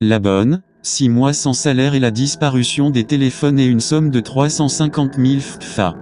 La bonne, 6 mois sans salaire et la disparition des téléphones et une somme de 350 000 FA.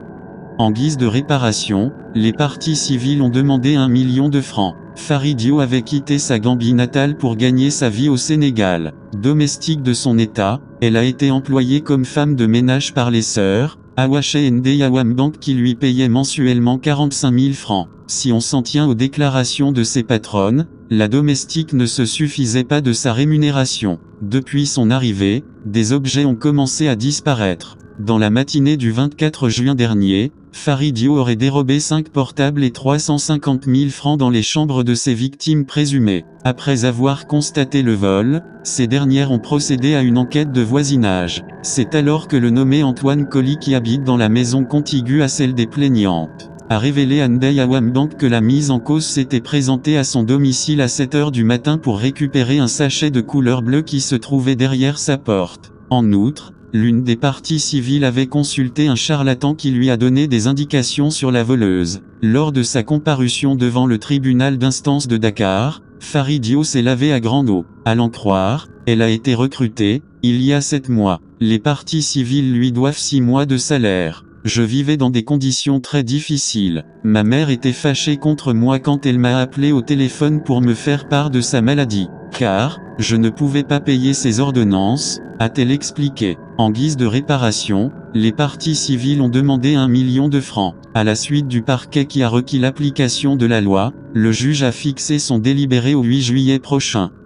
En guise de réparation, les parties civiles ont demandé 1 million de francs. Faridio avait quitté sa Gambie natale pour gagner sa vie au Sénégal. Domestique de son état, elle a été employée comme femme de ménage par les sœurs, Awache Ndeyawam Bank qui lui payait mensuellement 45 000 francs. Si on s'en tient aux déclarations de ses patronnes, la domestique ne se suffisait pas de sa rémunération. Depuis son arrivée, des objets ont commencé à disparaître. Dans la matinée du 24 juin dernier, Faridio aurait dérobé 5 portables et 350 000 francs dans les chambres de ses victimes présumées. Après avoir constaté le vol, ces dernières ont procédé à une enquête de voisinage. C'est alors que le nommé Antoine Colli, qui habite dans la maison contiguë à celle des plaignantes, a révélé à Ndeyawam Bank que la mise en cause s'était présentée à son domicile à 7 h du matin pour récupérer un sachet de couleur bleue qui se trouvait derrière sa porte. En outre, l'une des parties civiles avait consulté un charlatan qui lui a donné des indications sur la voleuse. Lors de sa comparution devant le tribunal d'instance de Dakar, Faridio s'est lavé à grande eau. À l'en croire, elle a été recrutée, il y a 7 mois. Les parties civiles lui doivent 6 mois de salaire. Je vivais dans des conditions très difficiles. Ma mère était fâchée contre moi quand elle m'a appelé au téléphone pour me faire part de sa maladie, car je ne pouvais pas payer ses ordonnances, a-t-elle expliqué. En guise de réparation, les parties civiles ont demandé 1 million de francs. À la suite du parquet qui a requis l'application de la loi, le juge a fixé son délibéré au 8 juillet prochain.